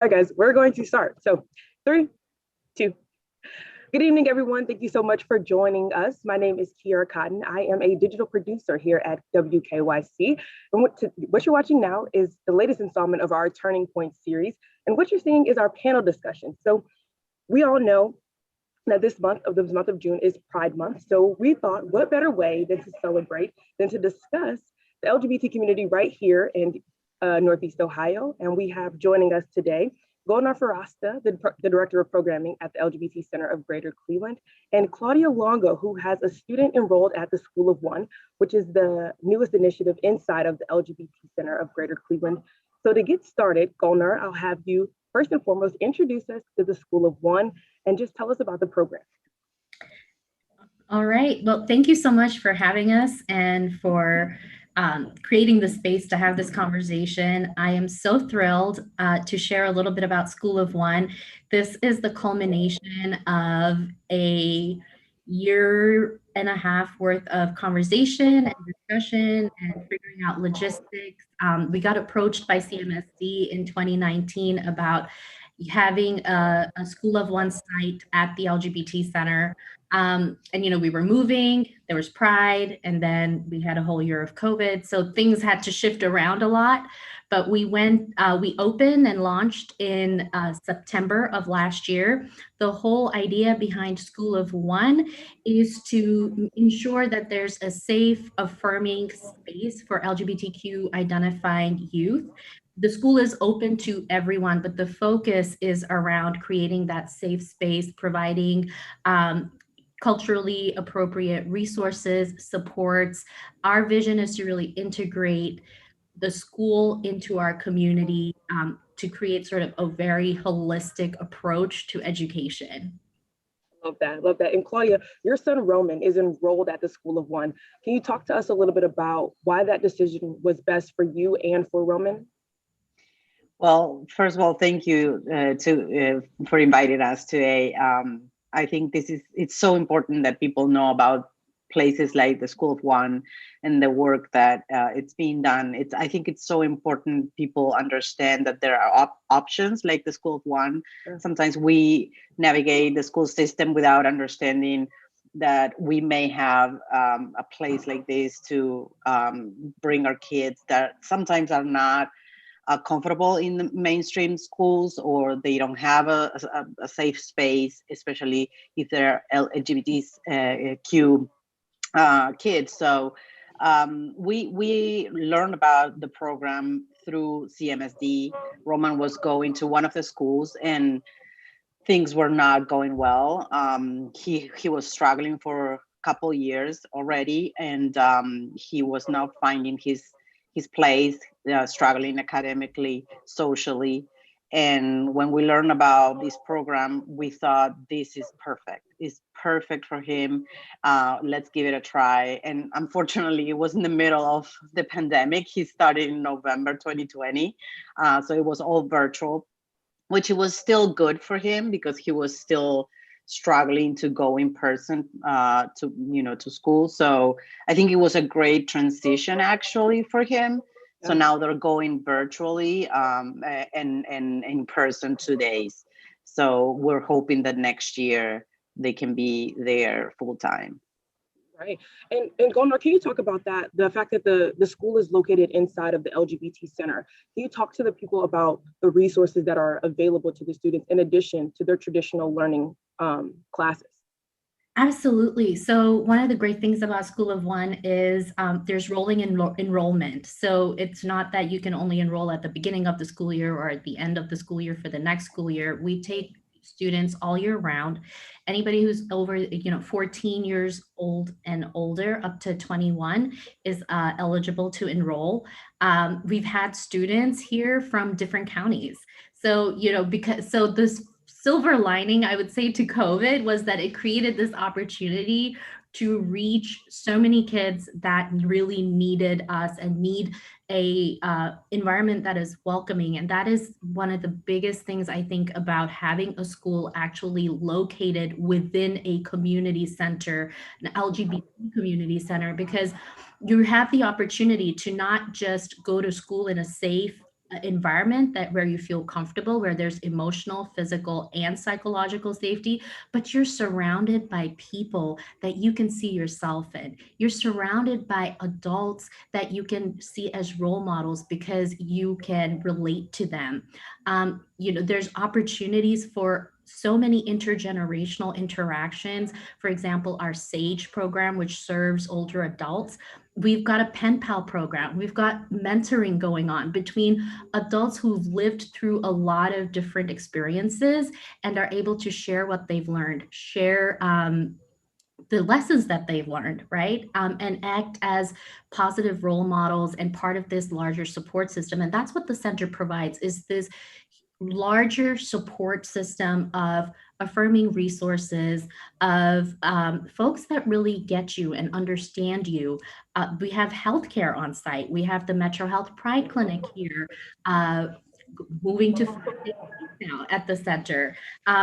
All right, guys, we're going to start. So, three, two. Good evening, everyone. Thank you so much for joining us. My name is Kierra Cotton. I am a digital producer here at WKYC. And what you're watching now is the latest installment of our Turning Point series. And what you're seeing is our panel discussion. So, we all know that this month of June is Pride Month. So, we thought, what better way than to celebrate than to discuss the LGBT community right here in Northeast Ohio. And we have joining us today Golnar Farasta, the Director of Programming at the LGBT Center of Greater Cleveland, and Claudia Longo, who has a student enrolled at the School of One, which is the newest initiative inside of the LGBT Center of Greater Cleveland. So to get started, Golnar, I'll have you first and foremost introduce us to the School of One and just tell us about the program. All right. Well, thank you so much for having us and for creating the space to have this conversation. I am so thrilled to share a little bit about School of One. This is the culmination of a year and a half worth of conversation and discussion and figuring out logistics. We got approached by CMSD in 2019 about having a School of One site at the LGBT Center. And, we were moving, there was Pride, and then we had a whole year of COVID. So things had to shift around a lot. But we opened and launched in September of last year. The whole idea behind School of One is to ensure that there's a safe, affirming space for LGBTQ identifying youth. The school is open to everyone, but the focus is around creating that safe space, providing culturally appropriate resources, supports. Our vision is to really integrate the school into our community to create sort of a very holistic approach to education. Love that. And Claudia, your son Roman is enrolled at the School of One. Can you talk to us a little bit about why that decision was best for you and for Roman? Well, first of all, thank you for inviting us today. I think it's so important that people know about places like the School of One and the work that it's being done. I think it's so important people understand that there are options like the School of One. Sure. Sometimes we navigate the school system without understanding that we may have a place like this to bring our kids that sometimes are not comfortable in the mainstream schools, or they don't have a safe space, especially if they're LGBTQ kids. So we learned about the program through CMSD. Roman was going to one of the schools and things were not going well. He was struggling for a couple years already, and he was not finding his place, struggling academically, socially. And when we learned about this program, we thought this is perfect. It's perfect for him. Let's give it a try. And unfortunately, it was in the middle of the pandemic. He started in November 2020. So it was all virtual, which it was still good for him because he was still struggling to go in person to school. So I think it was a great transition actually for him. So now they're going virtually and in person 2 days. So we're hoping that next year they can be there full time. Right. And Golnar, can you talk about that? The fact that the school is located inside of the LGBT Center. Can you talk to the people about the resources that are available to the students in addition to their traditional learning classes? Absolutely. So one of the great things about School of One is there's rolling enrollment. So it's not that you can only enroll at the beginning of the school year or at the end of the school year for the next school year. We take students all year round. Anybody who's over 14 years old and older up to 21 is eligible to enroll. We've had students here from different counties. So this silver lining, I would say, to COVID was that it created this opportunity to reach so many kids that really needed us and need a environment that is welcoming. And that is one of the biggest things I think about having a school actually located within a community center, an LGBT community center, because you have the opportunity to not just go to school in a safe, environment that where you feel comfortable, where there's emotional, physical, and psychological safety, but you're surrounded by people that you can see yourself in. You're surrounded by adults that you can see as role models because you can relate to them. There's opportunities for so many intergenerational interactions. For example, our SAGE program, which serves older adults. We've got a pen pal program. We've got mentoring going on between adults who've lived through a lot of different experiences and are able to share what they've learned, share the lessons that they've learned, right? And act as positive role models and part of this larger support system. And that's what the center provides, is this larger support system of affirming resources, of folks that really get you and understand you. We have healthcare on site. We have the Metro Health Pride Clinic here, moving to 5 days now at the center.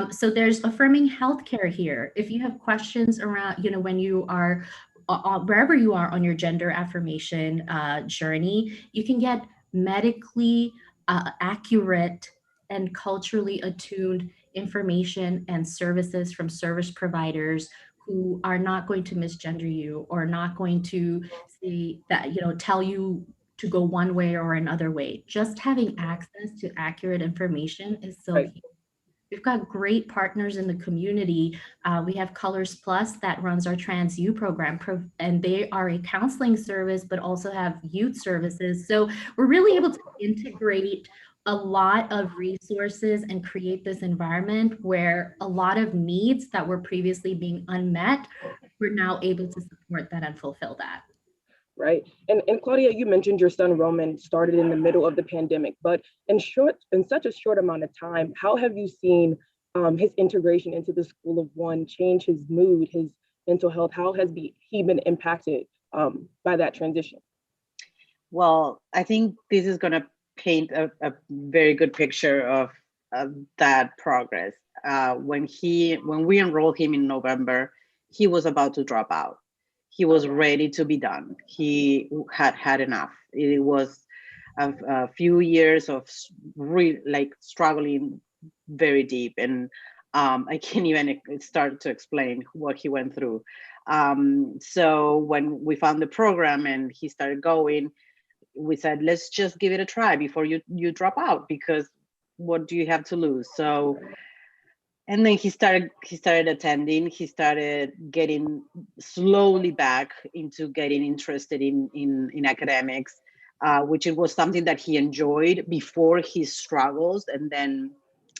So there's affirming healthcare here. If you have questions around, when you are wherever you are on your gender affirmation journey, you can get medically accurate and culturally attuned information and services from service providers who are not going to misgender you or not going to say that, tell you to go one way or another way. Just having access to accurate information is so Right. huge. We've got great partners in the community. We have Colors Plus that runs our Trans U program, and they are a counseling service, but also have youth services. So we're really able to integrate a lot of resources and create this environment where a lot of needs that were previously being unmet, we're now able to support that and fulfill that. Right. And Claudia, you mentioned your son Roman started in the middle of the pandemic, but in such a short amount of time, how have you seen his integration into the School of One change his mood, his mental health? How has he been impacted by that transition? Well, I think this is going to paint a very good picture of that progress. When we enrolled him in November, he was about to drop out. He was ready to be done. He had enough. It was a few years of struggling very deep, and I can't even start to explain what he went through. So when we found the program and he started going, we said, let's just give it a try before you drop out, because what do you have to lose? So, and then he started attending. He started getting slowly back into getting interested in academics, which it was something that he enjoyed before his struggles, and then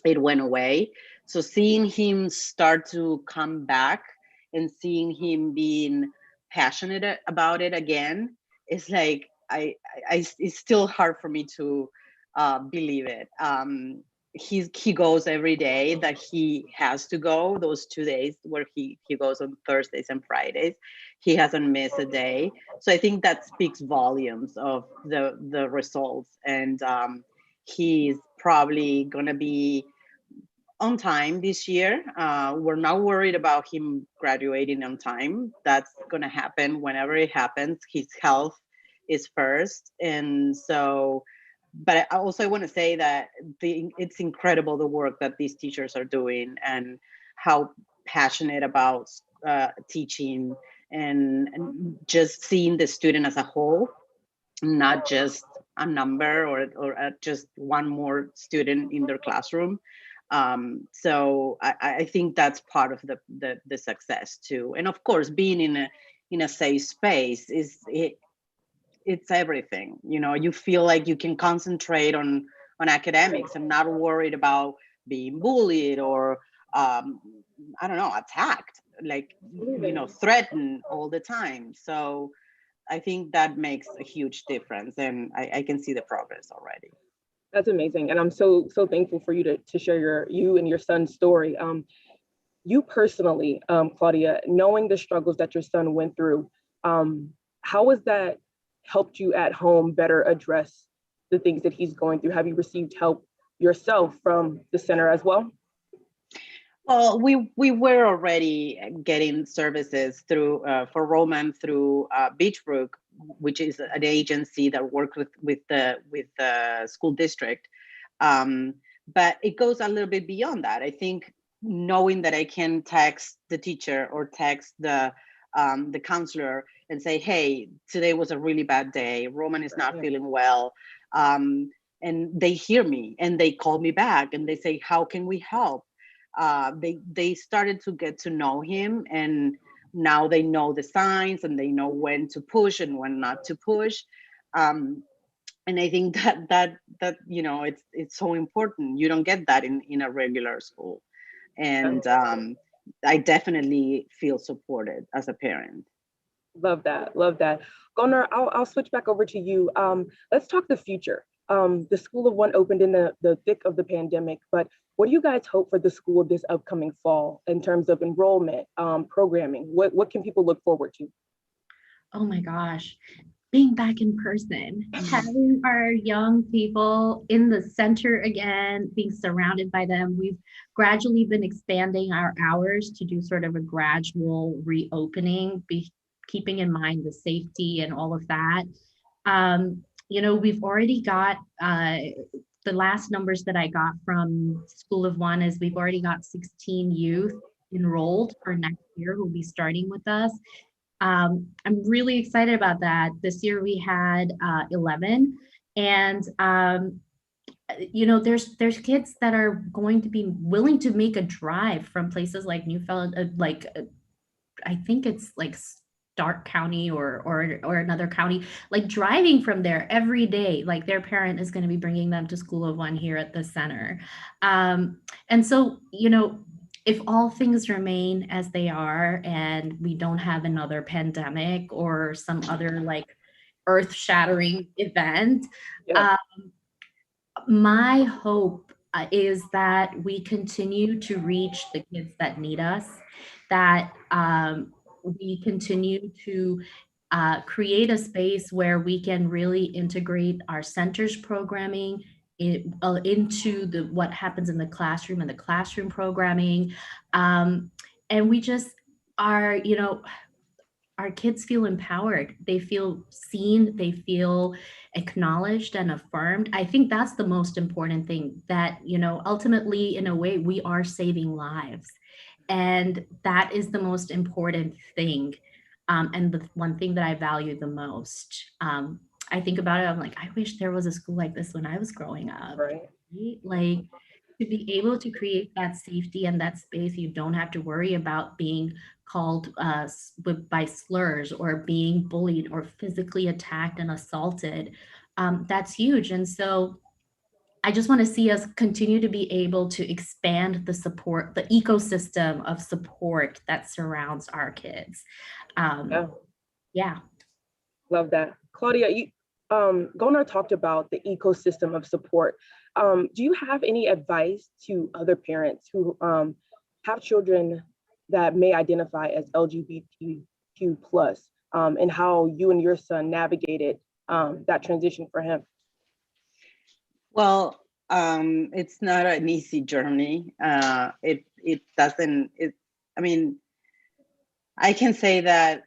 it went away. So seeing him start to come back and seeing him being passionate about it again, it's like it's still hard for me to believe it. He goes every day that he has to go. Those 2 days where he goes on Thursdays and Fridays, he hasn't missed a day. So I think that speaks volumes of the results. And he's probably gonna be on time this year. We're not worried about him graduating on time. That's gonna happen whenever it happens. His health is first. And so, but I also want to say that it's incredible the work that these teachers are doing and how passionate about teaching and just seeing the student as a whole, not just a number or just one more student in their classroom. So I think that's part of the success too. And of course, being in a safe space it's everything. You feel like you can concentrate on academics and not worried about being bullied or I don't know, attacked, threatened all the time. So I think that makes a huge difference, and I can see the progress already. That's amazing. And I'm so thankful for you to share you and your son's story. You personally, Claudia, knowing the struggles that your son went through, how has that helped you at home better address the things that he's going through? Have you received help yourself from the center as well? Well, we were already getting services through for Roman through Beachbrook, which is an agency that works with the school district. But it goes a little bit beyond that. I think knowing that I can text the teacher or text the counselor and say, hey, today was a really bad day. Roman is not feeling well. And they hear me and they call me back and they say, how can we help? They started to get to know him, and now they know the signs and they know when to push and when not to push. And I think that it's so important. You don't get that in a regular school. And I definitely feel supported as a parent. Love that. Love that. Gunnar, I'll switch back over to you. Let's talk the future. The School of One opened in the thick of the pandemic, but what do you guys hope for the school this upcoming fall in terms of enrollment, programming? What can people look forward to? Oh my gosh, being back in person, having our young people in the center again, being surrounded by them. We've gradually been expanding our hours to do sort of a gradual reopening, keeping in mind the safety and all of that. We've already got the last numbers that I got from School of One is we've already got 16 youth enrolled for next year who will be starting with us. I'm really excited about that. This year we had 11, and there's kids that are going to be willing to make a drive from places like I think it's like Stark County or another county, like driving from there every day. Like their parent is going to be bringing them to School of One here at the center, and so if all things remain as they are and we don't have another pandemic or some other like earth-shattering event, my hope is that we continue to reach the kids that need us, that we continue to create a space where we can really integrate our centers programming into what happens in the classroom and the classroom programming. And we just are, our kids feel empowered. They feel seen, they feel acknowledged and affirmed. I think that's the most important thing, that, ultimately, in a way, we are saving lives. And that is the most important thing. And the one thing that I value the most. I think about it, I'm like, I wish there was a school like this when I was growing up. Right. Like, to be able to create that safety and that space, you don't have to worry about being called by slurs or being bullied or physically attacked and assaulted. That's huge. And so I just want to see us continue to be able to expand the support, the ecosystem of support that surrounds our kids. Yeah. Love that. Claudia, Gunnar talked about the ecosystem of support. Do you have any advice to other parents who have children that may identify as LGBTQ plus, and how you and your son navigated that transition for him? Well, it's not an easy journey. I can say that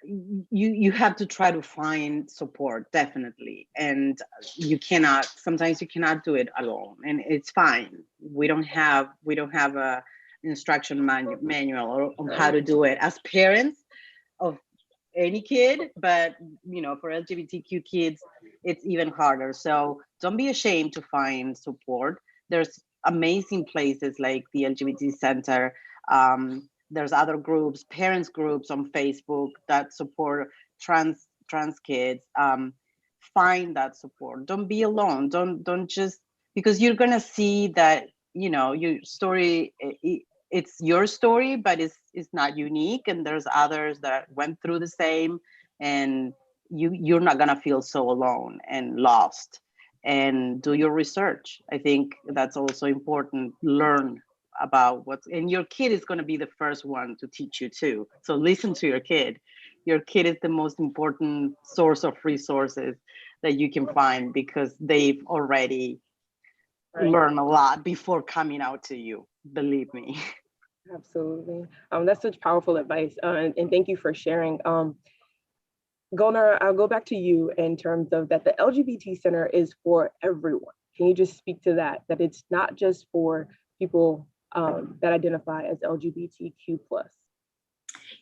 you have to try to find support, definitely. And sometimes you cannot do it alone, and it's fine. We don't have a instruction manual on how to do it as parents of any kid, but for LGBTQ kids, it's even harder. So don't be ashamed to find support. There's amazing places like the LGBT Center. There's other groups, parents groups on Facebook that support trans kids. Find that support. Don't be alone. Don't just, because you're gonna see that your story, it's your story, but it's not unique, and there's others that went through the same, and you're not gonna feel so alone and lost. And do your research. I think that's also important. Learn about and your kid is going to be the first one to teach you too. So listen to your kid. Your kid is the most important source of resources that you can find, because they've already learned a lot before coming out to you. Believe me. Absolutely. That's such powerful advice. And thank you for sharing. Golnar, I'll go back to you in terms of that the LGBT Center is for everyone. Can you just speak to that, that it's not just for people that identify as LGBTQ plus?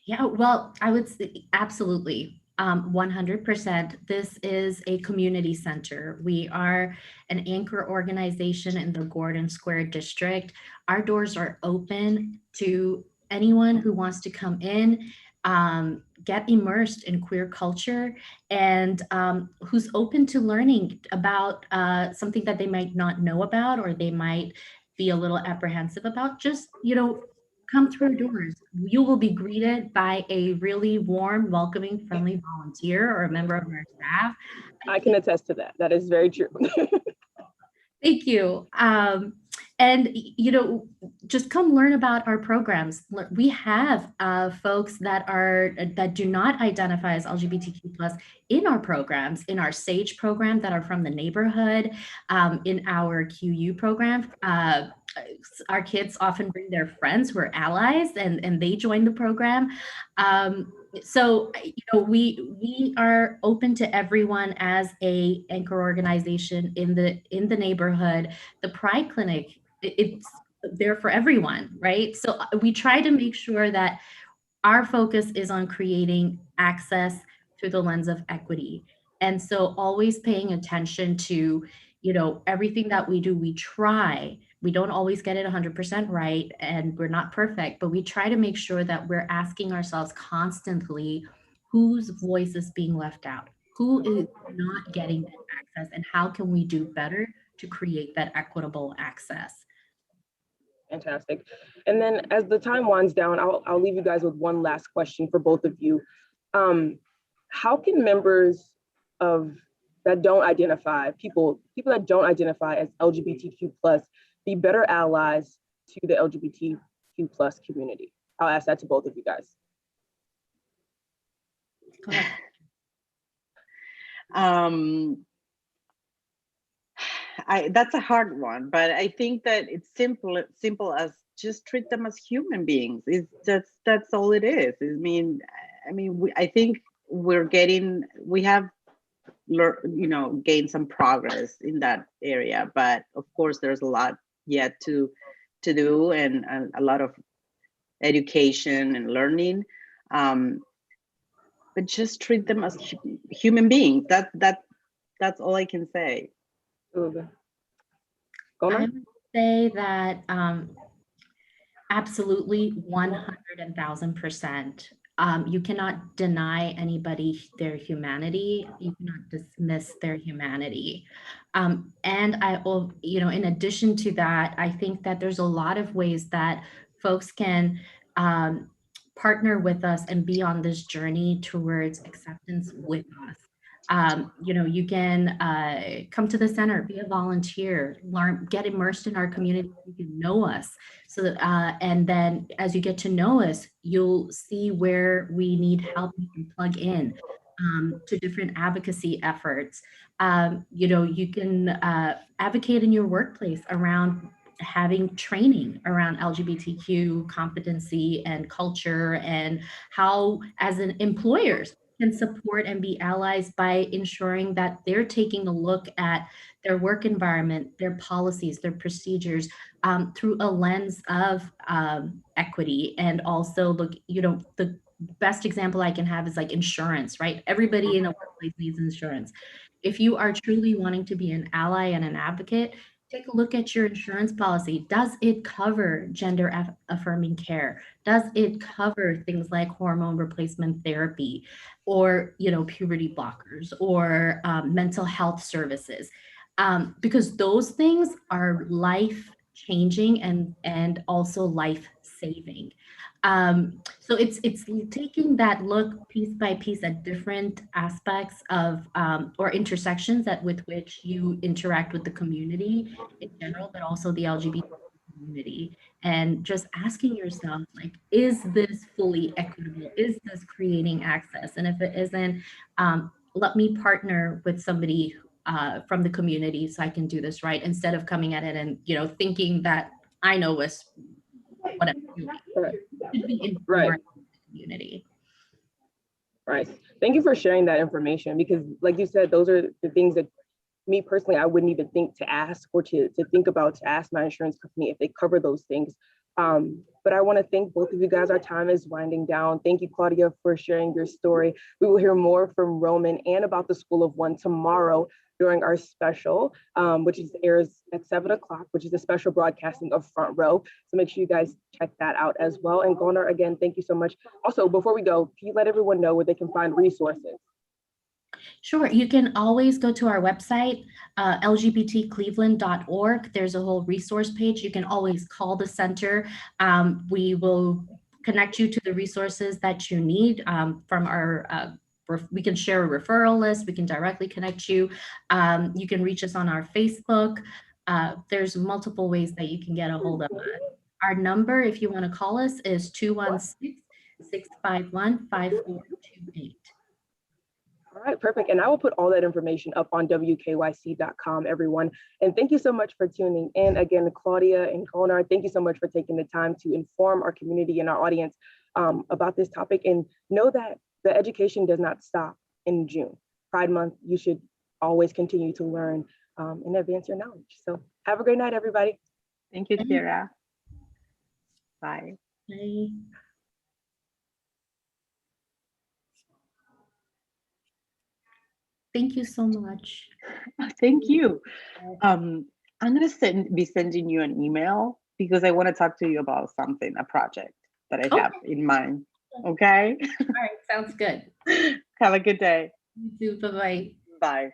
Yeah, well, I would say absolutely. 100%. This is a community center. We are an anchor organization in the Gordon Square District. Our doors are open to anyone who wants to come in, get immersed in queer culture, and who's open to learning about something that they might not know about, or they might be a little apprehensive about. Just, come through our doors. You will be greeted by a really warm, welcoming, friendly volunteer or a member of our staff. I can attest to that. That is very true. Thank you. And just come learn about our programs. We have folks that do not identify as LGBTQ plus in our programs, in our SAGE program, that are from the neighborhood, in our QU program. Our kids often bring their friends who are allies, and they join the program. So we are open to everyone as a anchor organization in the neighborhood. The Pride Clinic, it's there for everyone, right? So we try to make sure that our focus is on creating access through the lens of equity. And so always paying attention to, everything that we do, we don't always get it 100% right, and we're not perfect, but we try to make sure that we're asking ourselves constantly, whose voice is being left out, who is not getting that access, and how can we do better to create that equitable access? Fantastic. And then as the time winds down, I'll leave you guys with one last question for both of you. How can members that don't identify, people that don't identify as LGBTQ plus, be better allies to the LGBTQ plus community? I'll ask that to both of you guys. Go ahead. That's a hard one, but I think that it's simple as just treat them as human beings. That's all it is. I think we have gained some progress in that area, but of course there's a lot yet to do, and a lot of education and learning. But just treat them as human beings. That's all I can say. Okay. I would say that absolutely 100,000%. You cannot deny anybody their humanity. You cannot dismiss their humanity. And in addition to that, I think that there's a lot of ways that folks can partner with us and be on this journey towards acceptance with us. You can come to the center, be a volunteer, learn, get immersed in our community. You can know us. So that, and then as you get to know us, you'll see where we need help. You can plug in to different advocacy efforts. You can advocate in your workplace around having training around LGBTQ competency and culture, and how, as an employers, can support and be allies by ensuring that they're taking a look at their work environment, their policies, their procedures through a lens of equity. And also the best example I can have is like insurance, right? Everybody in a workplace needs insurance. If you are truly wanting to be an ally and an advocate, take a look at your insurance policy. Does it cover gender affirming care? Does it cover things like hormone replacement therapy, or puberty blockers, or mental health services? Because those things are life changing and also life saving. So it's taking that look piece by piece at different aspects of or intersections with which you interact with the community in general, but also the LGBT community, and just asking yourself, like, is this fully equitable? Is this creating access? And if it isn't, let me partner with somebody from the community so I can do this right, instead of coming at it and thinking that I know what I'm doing. Right. Should be informed Right. community. Right. Thank you for sharing that information because like you said, those are the things that me personally, I wouldn't even think to ask or to think about to ask my insurance company if they cover those things. But I want to thank both of you guys. Our time is winding down. Thank you, Claudia, for sharing your story. We will hear more from Roman and about the School of One tomorrow during our special, which airs at 7 o'clock, which is a special broadcasting of Front Row. So make sure you guys check that out as well. And Gunnar, again, thank you so much. Also, before we go, can you let everyone know where they can find resources? Sure. You can always go to our website, lgbtcleveland.org. There's a whole resource page. You can always call the center. We will connect you to the resources that you need from our we can share a referral list. We can directly connect you. You can reach us on our Facebook. There's multiple ways that you can get a hold of us. Our number, if you want to call us, is 216-651-5428. All right, perfect. And I will put all that information up on wkyc.com, everyone. And thank you so much for tuning in. Again, Claudia and Gunnar, thank you so much for taking the time to inform our community and our audience about this topic. And know that the education does not stop in June. Pride Month, you should always continue to learn and advance your knowledge. So have a great night, everybody. Thank you, Kierra. Bye. Bye. Thank you so much. Thank you. I'm going to be sending you an email because I want to talk to you about something, a project that I have in mind. Okay? All right. Sounds good. Have a good day. You too. Bye-bye. Bye.